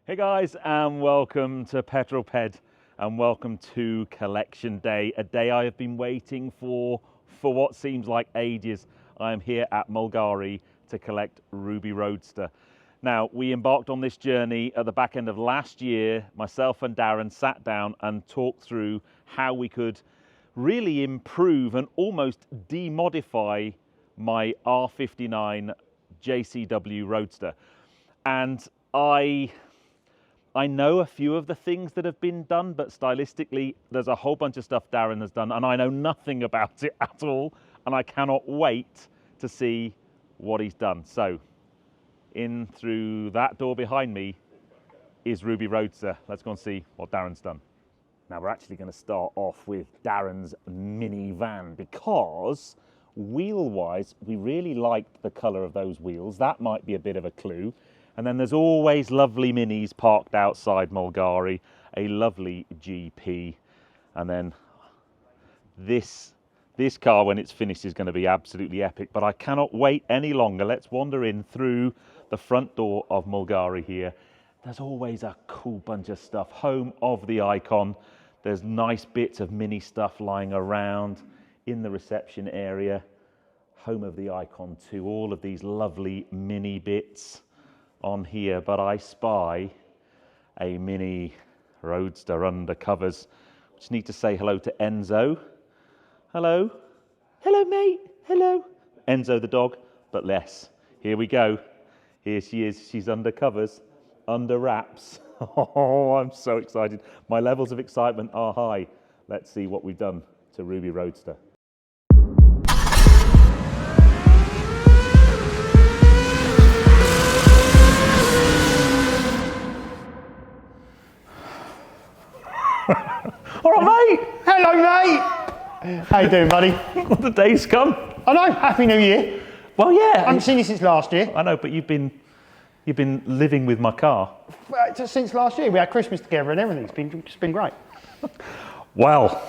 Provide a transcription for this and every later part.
Hey guys, and welcome to Petrol Ped, and welcome to Collection Day, a day I have been waiting for what seems like ages. I am here at Mulgari to collect Ruby Roadster. Now, we embarked on this journey at the back end of last year. Myself and Darren sat down and talked through how we could really improve and almost demodify my R59 JCW Roadster. And I know a few of the things that have been done, but stylistically, there's a whole bunch of stuff Darren has done, and I know nothing about it at all, and I cannot wait to see what he's done. So, in through that door behind me is Ruby Roadster. Let's go and see what Darren's done. Now, we're actually going to start off with Darren's mini van, because wheel-wise, we really liked the colour of those wheels. That might be a bit of a clue. And then there's always lovely minis parked outside Mulgari, a lovely GP. And then this car, when it's finished, is going to be absolutely epic. But I cannot wait any longer. Let's wander in through the front door of Mulgari here. There's always a cool bunch of stuff. Home of the Icon. There's nice bits of mini stuff lying around in the reception area. Home of the Icon too. All of these lovely mini bits on here, but I spy a Mini Roadster under covers. Just need to say hello to Enzo. Hello. Hello, mate. Hello. Enzo the dog, but less. Here we go. Here she is. She's under covers, under wraps. Oh, I'm so excited. My levels of excitement are high. Let's see what we've done to Ruby Roadster. All right, mate. Hello, mate. How you doing, buddy? The day's come. I know. Happy New Year. Well, yeah. I haven't seen you since last year. I know, but you've been living with my car. Just since last year, we had Christmas together and everything. It's been great. Well,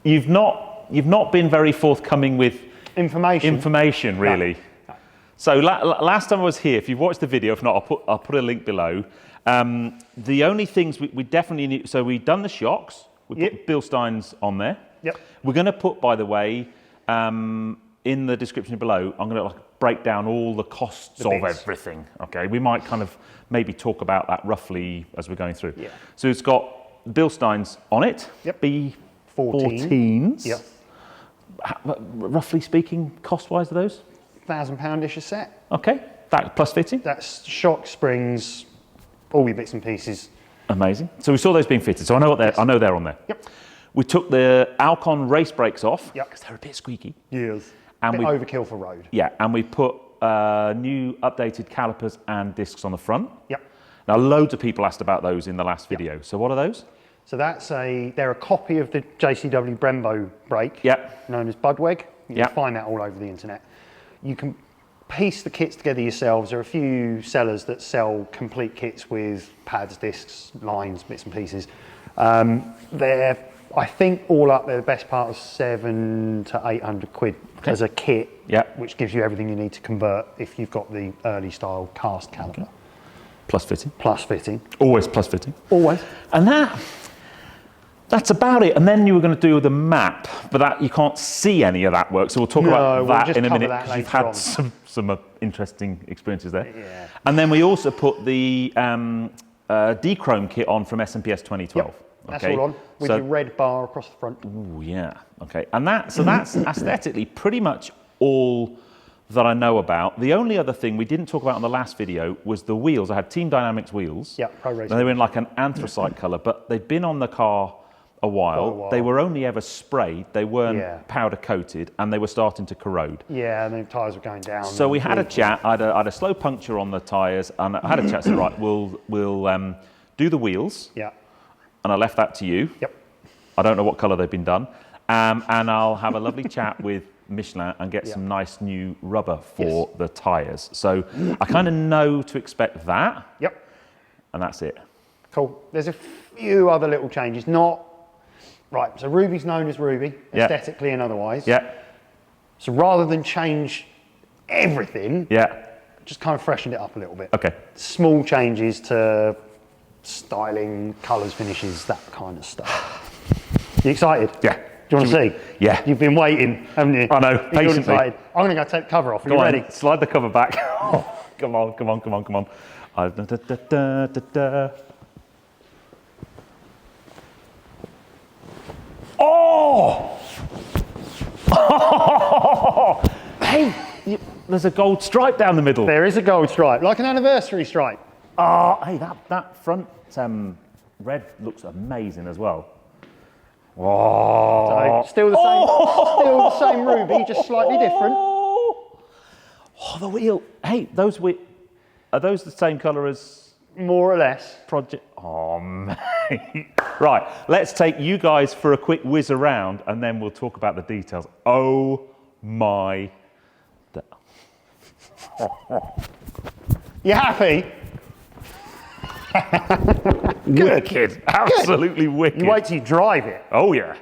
you've not been very forthcoming with information, really. No. So last time I was here, if you've watched the video, if not, I'll put a link below. The only things we definitely need, so we've done the shocks, we put Bilstein's on there. Yep. We're going to put, by the way, in the description below, I'm going to break down all the costs of everything. Okay, we might kind of maybe talk about that roughly as we're going through. Yeah. So it's got Bilstein's on it. Yep. B14s. Yep. Roughly speaking, cost-wise, are those? £1,000-ish a set. Okay, that plus fitting. That's shock, springs, all your bits and pieces. Amazing. So we saw those being fitted. So I know they're on there. Yep. We took the Alcon race brakes off. Yep. Because they're a bit squeaky. Yes. And bit overkill for road. Yeah, and we put new updated calipers and discs on the front. Yep. Now, loads of people asked about those in the last video. Yep. So what are those? So they're a copy of the JCW Brembo brake. Yep. Known as Budweg. You Yep. can find that all over the internet. You can piece the kits together yourselves. There are a few sellers that sell complete kits with pads, discs, lines, bits and pieces. They're, I think, all up, they're the best part of £700 to £800 as a kit, Yep. which gives you everything you need to convert if you've got the early style cast caliper. Okay. Plus fitting. Plus fitting. Always plus fitting. Always. And that's about it. And then you were going to do the map, but that you can't see any of that work. So we'll talk about that in a minute, because you've had some interesting experiences there. Yeah. And then we also put the D-Chrome kit on from S&PS 2012. Yep. That's all on, with your red bar across the front. Ooh, yeah. Okay. And that's aesthetically pretty much all that I know about. The only other thing we didn't talk about in the last video was the wheels. I had Team Dynamics wheels. Yeah, Pro Racing. And they were in like an anthracite colour, but they'd been on the car a while. They were only ever sprayed. They weren't powder coated, and they were starting to corrode. Yeah, and the tyres were going down. So we had a chat. I had a slow puncture on the tyres, and I had a chat. Said, right, we'll do the wheels. Yeah. And I left that to you. Yep. I don't know what colour they've been done, and I'll have a lovely chat with Michelin and get some nice new rubber for the tyres. So I kind of know to expect that. Yep. And that's it. Cool. There's a few other little changes. Right, so Ruby's known as Ruby, aesthetically and otherwise. Yeah. So rather than change everything, just kind of freshened it up a little bit. Okay. Small changes to styling, colours, finishes, that kind of stuff. You excited? Yeah. Do you want to see? Yeah. You've been waiting, haven't you? I know, You're patiently. excited. I'm going to go take the cover off. Are you Go on, ready? slide the cover back. Oh, come on, come on, come on, come on. Da, da, da, da, da, da. Oh! Hey, there's a gold stripe down the middle. There is a gold stripe, like an anniversary stripe. Oh, hey, that front red looks amazing as well. Oh, So still the same ruby, just slightly different. Oh, the wheel. Hey, are those the same colour as More or less. Project? Oh, mate. Right, let's take you guys for a quick whiz around and then we'll talk about the details. Oh my. You happy? Wicked. Absolutely wicked. You wait till you drive it. Oh yeah.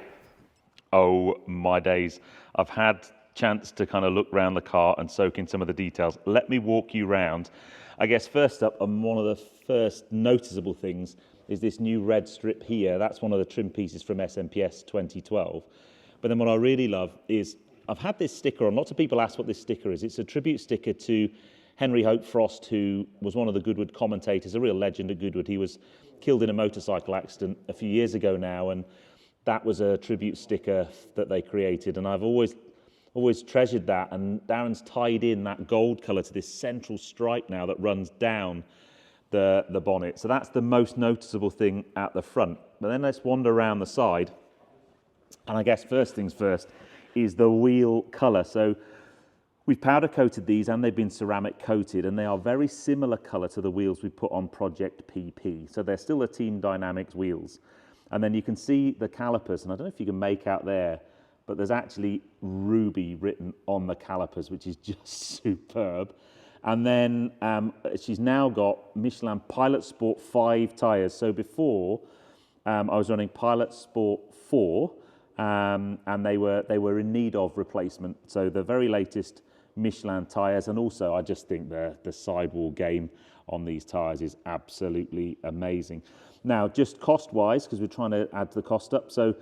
Oh my days. I've had chance to kind of look around the car and soak in some of the details. Let me walk you round. I guess first up, and one of the first noticeable things is this new red strip here. That's one of the trim pieces from SMPS 2012. But then what I really love is I've had this sticker on. Lots of people ask what this sticker is. It's a tribute sticker to Henry Hope Frost, who was one of the Goodwood commentators, a real legend at Goodwood. He was killed in a motorcycle accident a few years ago now, and that was a tribute sticker that they created. And I've always treasured that. And Darren's tied in that gold colour to this central stripe now that runs down the bonnet. So that's the most noticeable thing at the front. But then let's wander around the side. And I guess first things first is the wheel colour. So we've powder coated these and they've been ceramic coated, and they are very similar colour to the wheels we put on Project PP. So they're still the Team Dynamics wheels. And then you can see the calipers, and I don't know if you can make out there, but there's actually Ruby written on the calipers, which is just superb. And then she's now got Michelin Pilot Sport 5 tyres. So before I was running Pilot Sport 4, and they were in need of replacement. So the very latest Michelin tyres, and also I just think the sidewall game on these tyres is absolutely amazing. Now, just cost-wise, because we're trying to add the cost up, so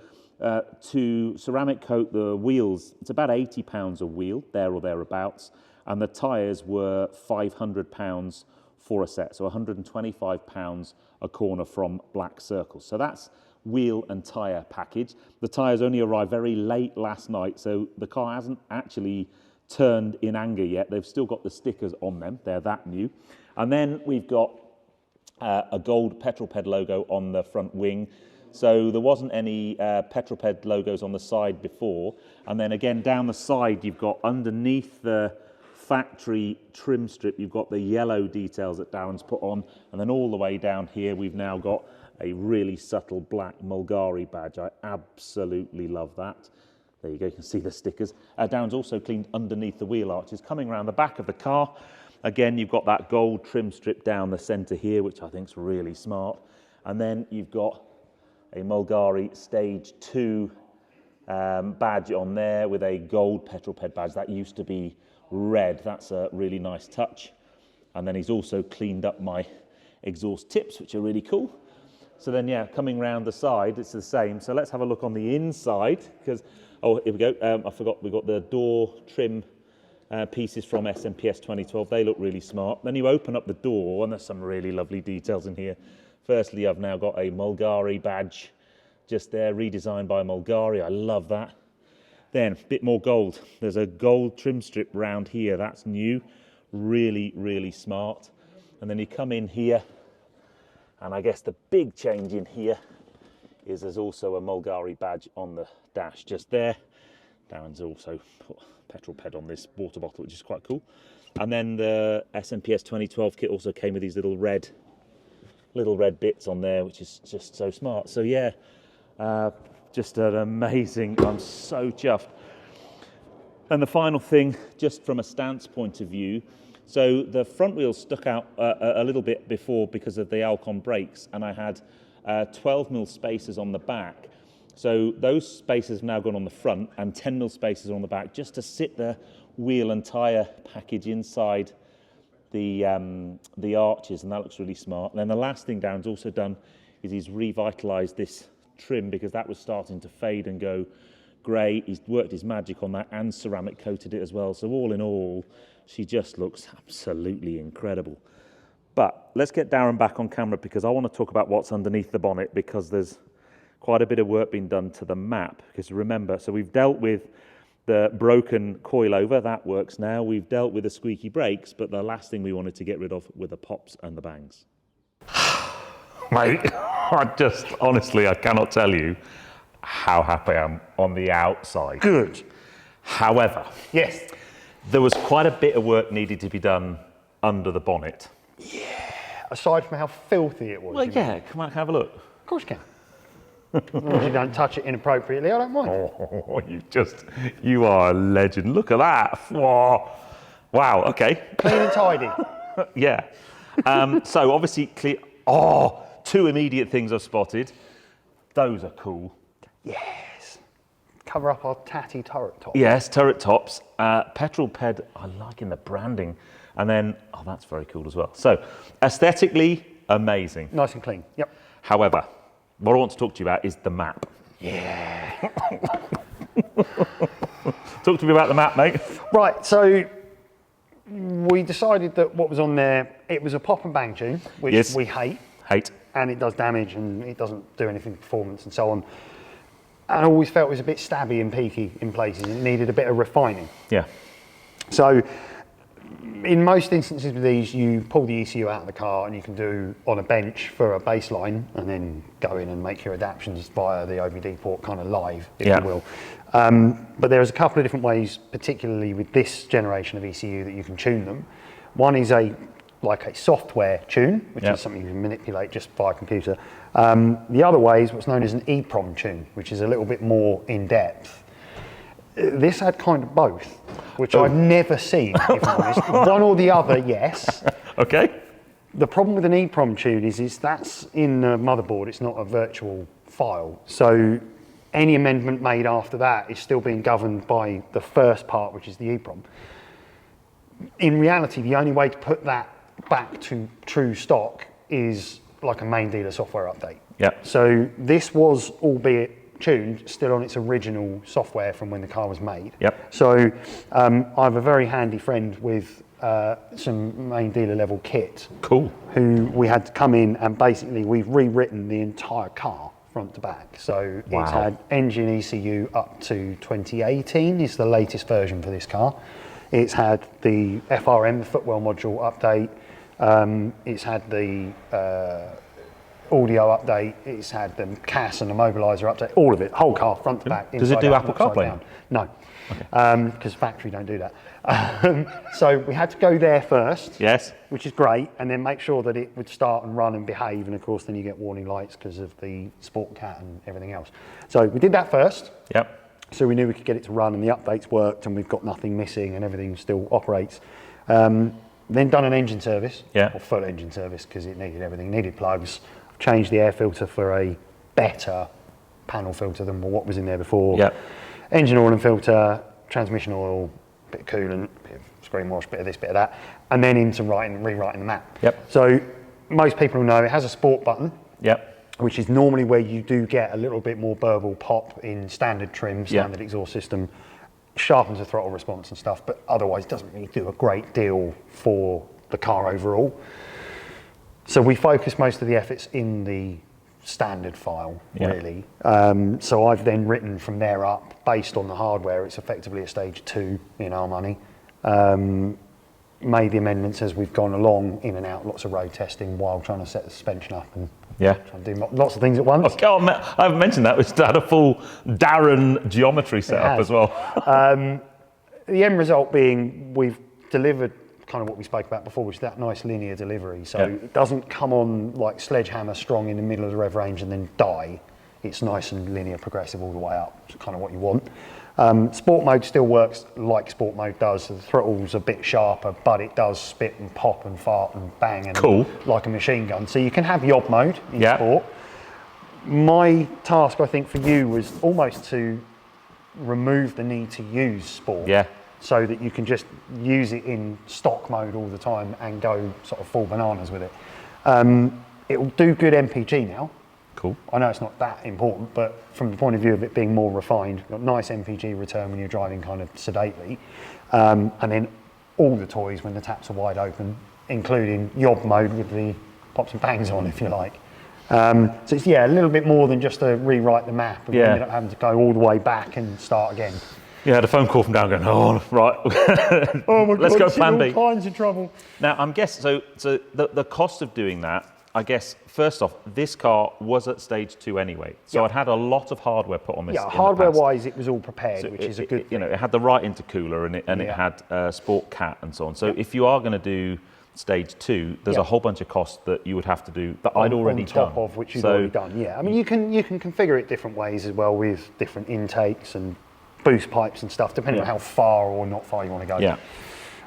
to ceramic coat the wheels, it's about £80 a wheel, there or thereabouts, and the tyres were £500 for a set, so £125 a corner from Black Circle. So that's wheel and tyre package. The tyres only arrived very late last night, so the car hasn't actually turned in anger yet. They've still got the stickers on them, they're that new. And then we've got a gold Petrol Ped logo on the front wing. So there wasn't any Petrol Ped logos on the side before. And then again, down the side, you've got underneath the factory trim strip, you've got the yellow details that Darren's put on. And then all the way down here, we've now got a really subtle black Mulgari badge. I absolutely love that. There you go, you can see the stickers. Darren's also cleaned underneath the wheel arches. Coming around the back of the car, again, you've got that gold trim strip down the centre here, which I think is really smart. And then you've got a Mulgari Stage 2 badge on there with a gold Petrol Ped badge. That used to be red. That's a really nice touch. And then he's also cleaned up my exhaust tips, which are really cool. So then, yeah, coming round the side, it's the same. So let's have a look on the inside, because, oh, here we go. I forgot, we've got the door trim pieces from SMPS 2012. They look really smart. Then you open up the door, and there's some really lovely details in here. Firstly, I've now got a Mulgari badge just there, redesigned by Mulgari. I love that. Then, a bit more gold. There's a gold trim strip round here. That's new. Really, really smart. And then you come in here, and I guess the big change in here is there's also a Mulgari badge on the dash just there. Darren's also put Petrol Ped on this water bottle, which is quite cool. And then the SMPS 2012 kit also came with these little red bits on there, which is just so smart. So yeah, just an amazing, I'm so chuffed. And the final thing, just from a stance point of view, so the front wheels stuck out a little bit before because of the Alcon brakes, and I had 12mm spacers on the back. So those spacers have now gone on the front, and 10mm spacers on the back, just to sit the wheel and tyre package inside the arches, and that looks really smart. And then the last thing Darren's also done is he's revitalised this trim because that was starting to fade and go grey. He's worked his magic on that and ceramic coated it as well. So all in all, she just looks absolutely incredible. But let's get Darren back on camera because I want to talk about what's underneath the bonnet, because there's quite a bit of work being done to the map. Because remember, so we've dealt with the broken coilover, that works now. We've dealt with the squeaky brakes, but the last thing we wanted to get rid of were the pops and the bangs. Mate, honestly, I cannot tell you how happy I am on the outside. Good. However, yes, there was quite a bit of work needed to be done under the bonnet. Yeah. Aside from how filthy it was. Well, yeah, come on, have a look. Of course you can. As long as you don't touch it inappropriately, I don't mind. Oh, you are a legend. Look at that. Whoa. Wow, okay. Clean and tidy. Yeah. So obviously, clear. Oh, two immediate things I've spotted. Those are cool. Yes. Cover up our tatty turret tops. Yes, turret tops. Petrol Ped, I like in the branding. And then, oh, that's very cool as well. So, aesthetically, amazing. Nice and clean, yep. However, what I want to talk to you about is the map. Yeah. Talk to me about the map, mate. Right, so we decided that what was on there, it was a pop and bang tune, which we hate. And it does damage and it doesn't do anything for performance and so on. And I always felt it was a bit stabby and peaky in places. It needed a bit of refining. Yeah. So in most instances with these, you pull the ECU out of the car and you can do on a bench for a baseline and then go in and make your adaptions via the OBD port kind of live, if you will. But there's a couple of different ways, particularly with this generation of ECU, that you can tune them. One is like a software tune, which is something you can manipulate just via computer. The other way is what's known as an EEPROM tune, which is a little bit more in depth. This had kind of both, which I've never seen, if I'm honest. One or the other, yes. Okay. The problem with an EEPROM tune is that's in the motherboard, it's not a virtual file. So any amendment made after that is still being governed by the first part, which is the EEPROM. In reality, the only way to put that back to true stock is like a main dealer software update. Yeah. So this was, albeit tuned, still on its original software from when the car was made. Yep. So I have a very handy friend with some main dealer level kit. Cool. Who we had to come in and basically we've rewritten the entire car front to back. So it's had engine ECU up to 2018 is the latest version for this car. It's had the FRM, the footwell module update. It's had the audio update, it's had the CAS and the mobiliser update, all of it, whole car, front to back. Does it do Apple CarPlay? No, because factory don't do that. So we had to go there first, which is great, and then make sure that it would start and run and behave, and of course then you get warning lights because of the Sport Cat and everything else. So we did that first. Yep. So we knew we could get it to run and the updates worked and we've got nothing missing and everything still operates. Then done an engine service, or full engine service, because it needed everything, needed plugs. Changed the air filter for a better panel filter than what was in there before. Yep. Engine oil and filter, transmission oil, bit of coolant, bit of screen wash, bit of this, bit of that, and then into rewriting the map. Yep. So most people know it has a sport button. Yep. Which is normally where you do get a little bit more burble pop in standard trim, standard exhaust system, sharpens the throttle response and stuff, but otherwise doesn't really do a great deal for the car overall. So we focus most of the efforts in the standard file, really. So I've then written from there up, based on the hardware, it's effectively a stage 2 in our money. Made the amendments as we've gone along, in and out, lots of road testing while trying to set the suspension up and trying to do lots of things at once. I haven't mentioned that, we've had a full Darren geometry setup as well. The end result being we've delivered kind of what we spoke about before, which is that nice linear delivery. So it doesn't come on like sledgehammer strong in the middle of the rev range and then die. It's nice and linear, progressive all the way up. It's kind of what you want. Sport mode still works like sport mode does. So the throttle's a bit sharper, but it does spit and pop and fart and bang and like a machine gun. So you can have yob mode in sport. My task, I think, for you was almost to remove the need to use sport. so that you can just use it in stock mode all the time and go sort of full bananas with it. It will do good MPG now. Cool. I know it's not that important, but from the point of view of it being more refined, you've got nice MPG return when you're driving kind of sedately, and then all the toys when the taps are wide open, including yob mode with the pops and bangs on, if you like. So it's, yeah, a little bit more than just to rewrite the map and ended up having to go all the way back and start again. Yeah, I had a phone call from Darren going, oh, right, Oh my let's God, go plan B. All kinds of trouble. Now, I'm guessing, so the cost of doing that, I guess, first off, this car was at stage 2 anyway. So I'd had a lot of hardware put on this. Yeah, hardware-wise, it was all prepared, so which is a good thing. You know, it had the right intercooler and it had Sport Cat and so on. So if you are going to do stage 2, there's a whole bunch of costs that you would have to do that I'd already done. On top of which you'd already done, yeah. I mean, you can configure it different ways as well with different intakes and boost pipes and stuff, depending on how far or not far you want to go. Yeah.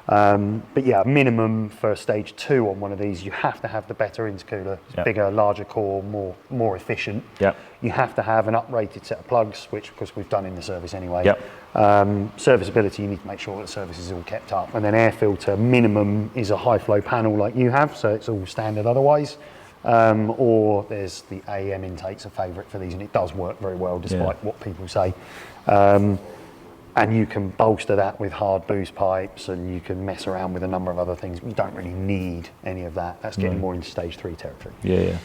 But yeah, minimum for stage 2 on one of these, you have to have the better intercooler, bigger, larger core, more efficient. Yeah. You have to have an uprated set of plugs, which of course we've done in the service anyway. Yeah. Serviceability, you need to make sure that the service is all kept up. And then air filter, minimum is a high flow panel like you have, so it's all standard otherwise. Or there's the AEM intake's a favourite for these, and it does work very well despite what people say. And you can bolster that with hard boost pipes, and you can mess around with a number of other things. You don't really need any of that. That's getting more into stage 3 territory. Yeah.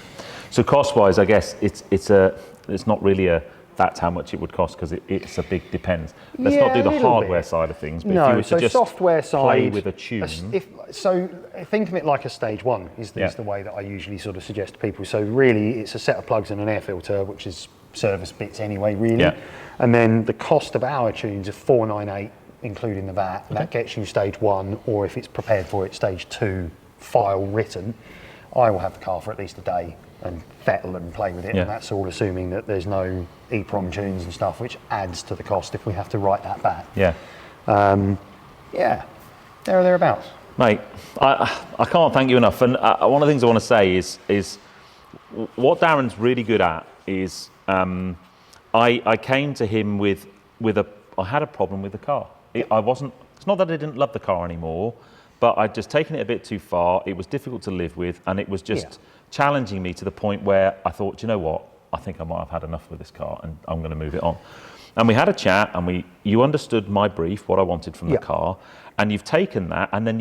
So cost-wise, I guess it's not really that's how much it would cost, because it's a big depends. Let's not do the hardware side of things, but if you were to just software side, play with a tune. Think of it like a stage 1 is the way that I usually sort of suggest to people. So really, it's a set of plugs and an air filter, which is service bits anyway, really. Yeah. And then the cost of our tunes is 498, including the VAT. Okay. That gets you stage 1, or if it's prepared for it, stage 2, file written. I will have the car for at least a day and fettle and play with it, and that's all assuming that there's no EEPROM tunes and stuff, which adds to the cost if we have to write that back. Yeah. There or thereabouts. Mate, I can't thank you enough. And one of the things I want to say is what Darren's really good at is I came to him with I had a problem with the car. It's not that I didn't love the car anymore, but I'd just taken it a bit too far. It was difficult to live with, and it was just challenging me to the point where I thought, do you know what? I think I might have had enough with this car, and I'm going to move it on. And we had a chat, and you understood my brief, what I wanted from the car, and you've taken that, and then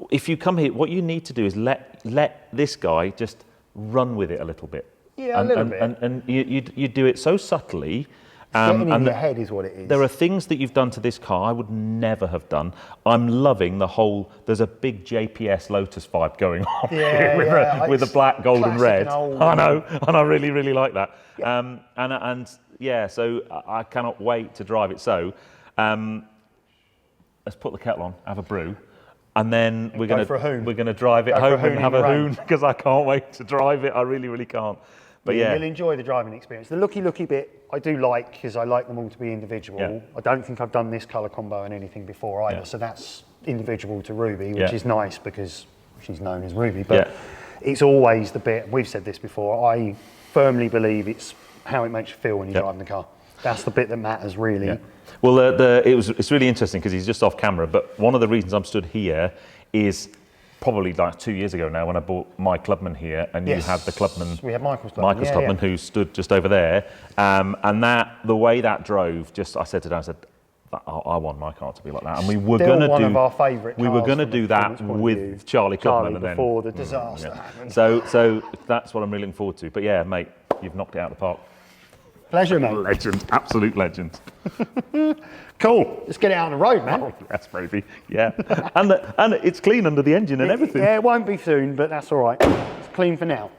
if you come here, what you need to do is let this guy just run with it a little bit. Yeah, a little bit. And you do it so subtly. Getting in your head is what it is. There are things that you've done to this car I would never have done. I'm loving there's a big JPS Lotus vibe going on with the black, gold and red. I know, and I really, really like that. Yeah. So I cannot wait to drive it. So let's put the kettle on, have a brew, and then we're going to drive it home and have a hoon, because I can't wait to drive it. I really, really can't. But you'll enjoy the driving experience. The looky bit I do like, because I like them all to be individual. Yeah. I don't think I've done this colour combo in anything before either, so that's individual to Ruby, which is nice because she's known as Ruby. But it's always the bit, we've said this before, I firmly believe it's how it makes you feel when you're driving the car. That's the bit that matters, really. Yeah. Well, it's really interesting because he's just off camera, but one of the reasons I'm stood here is probably like 2 years ago now when I bought my Clubman here, and you had the Clubman. We had Michael's Clubman. Who stood just over there, and the way that drove, I said to Dan, I want my car to be like that, and we were going to do one of our favourite. We were going to do that with Charlie Clubman, and then before the disaster happened. So that's what I'm really looking forward to. But yeah, mate, you've knocked it out of the park. Pleasure, mate. Legend, absolute legend. Cool. Let's get it out on the road, man. Oh, yes, baby. Yeah. and it's clean under the engine and everything. Yeah, it won't be soon, but that's all right. It's clean for now.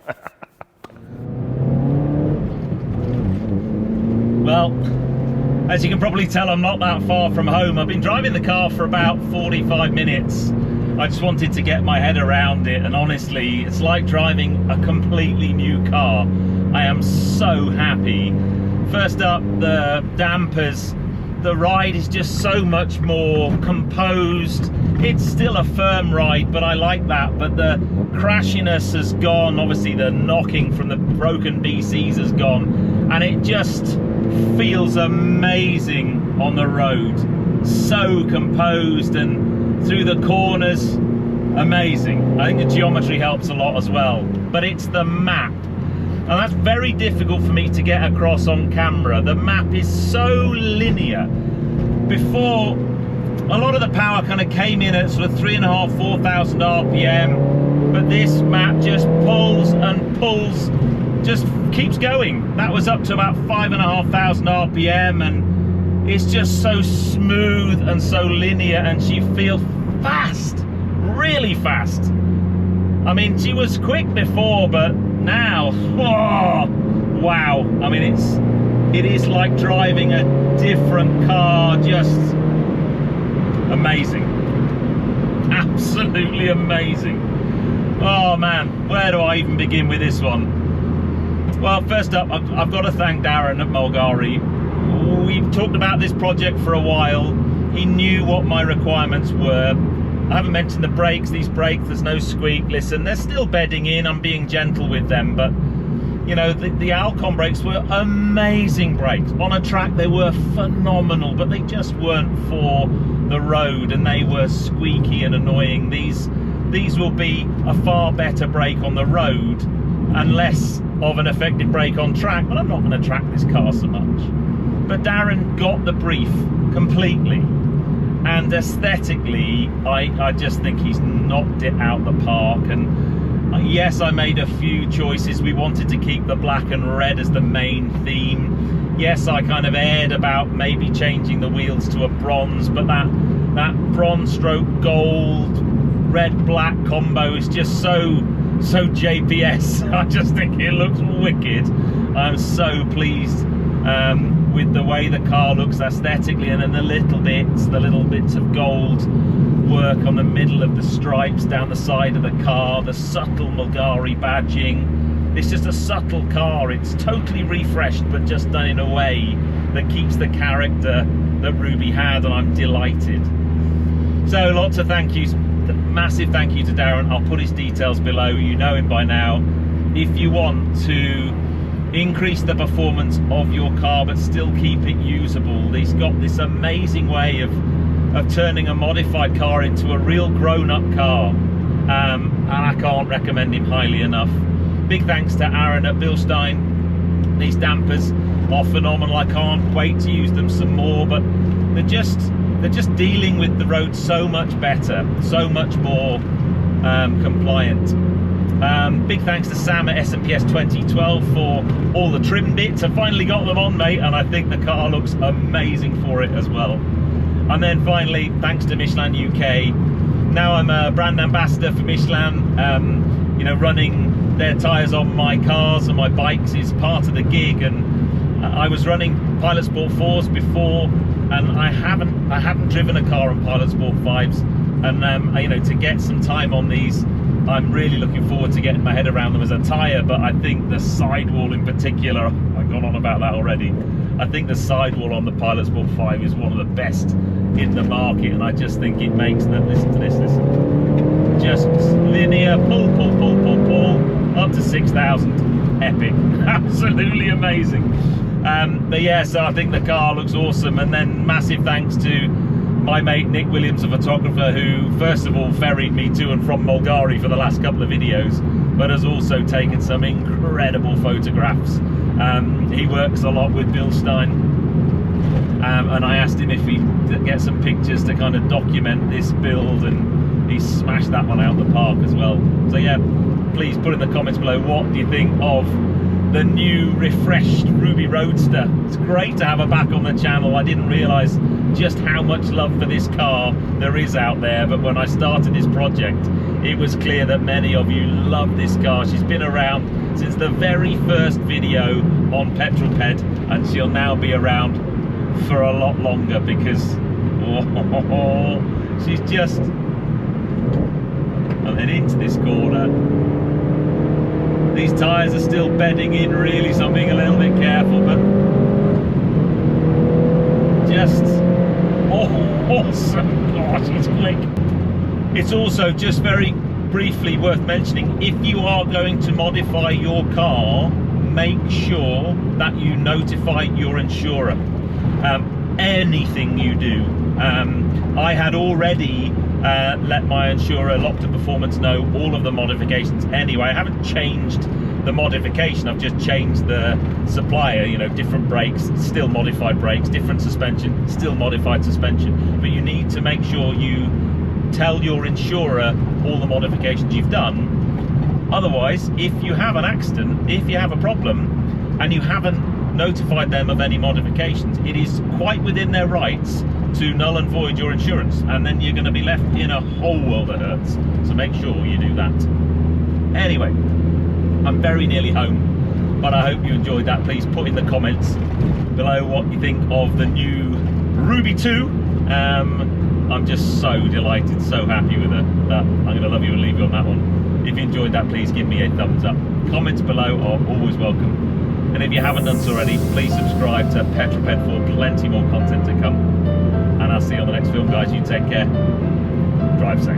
Well, as you can probably tell, I'm not that far from home. I've been driving the car for about 45 minutes. I just wanted to get my head around it, and honestly, it's like driving a completely new car. I am so happy. First up, the dampers. The ride is just so much more composed. It's still a firm ride, but I like that. But the crashiness has gone. Obviously, the knocking from the broken BCs has gone. And it just feels amazing on the road. so composed, and through the corners, amazing. I think the geometry helps a lot as well, but it's the map, and that's very difficult for me to get across on camera. The map is so linear. Before, a lot of the power kind of came in at sort of 3,500, 4,000 RPM, but this map just pulls and pulls, just keeps going. That was up to about 5,500 RPM, and it's just so smooth and so linear, and she feels fast, really fast. I mean, she was quick before, but now, oh, wow. I mean, it is like driving a different car. Just amazing, absolutely amazing. Oh man, where do I even begin with this one? Well, first up, I've got to thank Darren at Mulgari. We've talked about this project for a while. He knew what my requirements were. I haven't mentioned the brakes. These brakes, there's no squeak. Listen, they're still bedding in. I'm being gentle with them, but you know, the Alcon brakes were amazing brakes. On a track, they were phenomenal, but they just weren't for the road, and they were squeaky and annoying. These will be a far better brake on the road and less of an effective brake on track, but I'm not going to track this car so much. But Darren got the brief completely, and aesthetically I just think he's knocked it out the park. And yes, I made a few choices. We wanted to keep the black and red as the main theme. Yes, I kind of aired about maybe changing the wheels to a bronze, but that bronze stroke gold red black combo is just so JPS. I just think it looks wicked. I'm so pleased with the way the car looks aesthetically, and then the little bits of gold work on the middle of the stripes down the side of the car, the subtle Mulgari badging. It's just a subtle car. It's totally refreshed, but just done in a way that keeps the character that Ruby had, and I'm delighted. So lots of thank yous. Massive thank you to Darren. I'll put his details below. You know him by now. If you want to increase the performance of your car but still keep it usable, he's got this amazing way of turning a modified car into a real grown-up car, and I can't recommend him highly enough. Big thanks to Aaron at Bilstein. These dampers are phenomenal. I can't wait to use them some more, but they're just dealing with the road so much better, so much more compliant. Big thanks to Sam at S&PS 2012 for all the trim bits. I finally got them on, mate, and I think the car looks amazing for it as well. And then finally, thanks to Michelin UK. Now I'm a brand ambassador for Michelin. You know, running their tyres on my cars and my bikes is part of the gig, and I was running Pilot Sport 4s before, and I haven't driven a car on Pilot Sport 5s, and you know, to get some time on these, I'm really looking forward to getting my head around them as a tyre. But I think the sidewall in particular, I've gone on about that already, I think the sidewall on the Pilot Sport 5 is one of the best in the market, and I just think it makes the, listen to this, just linear, pull, up to 6,000, epic, absolutely amazing. But yeah, so I think the car looks awesome. And then massive thanks to my mate Nick Williams, a photographer, who first of all ferried me to and from Mulgari for the last couple of videos, but has also taken some incredible photographs. He works a lot with Bilstein, and I asked him if he'd get some pictures to kind of document this build, and he smashed that one out the park as well. So yeah, please put in the comments below, what do you think of the new refreshed Ruby Roadster? It's great to have her back on the channel. I didn't realise just how much love for this car there is out there, but when I started this project, it was clear that many of you love this car. She's been around since the very first video on Petrol Ped, and she'll now be around for a lot longer, because she's just, and then into this corner. These tyres are still bedding in really, so I'm being a little bit careful, but just awesome. Gosh, she's quick. It's also just very briefly worth mentioning, if you are going to modify your car, make sure that you notify your insurer. Anything you do, I had already let my insurer, Lockton Performance, know all of the modifications anyway. I haven't changed the modification, I've just changed the supplier, you know, different brakes, still modified brakes, different suspension, still modified suspension. But you need to make sure you tell your insurer all the modifications you've done. Otherwise, if you have an accident, if you have a problem, and you haven't notified them of any modifications, it is quite within their rights to null and void your insurance, and then you're going to be left in a whole world of hurts. So make sure you do that. Anyway, I'm very nearly home, but I hope you enjoyed that. Please put in the comments below what you think of the new Ruby 2. I'm just so delighted, so happy with it, that I'm going to love you and leave you on that one. If you enjoyed that, please give me a thumbs up. Comments below are always welcome. And if you haven't done so already, please subscribe to Petrol Ped for plenty more content to come. And I'll see you on the next film, guys. You take care. Drive safe.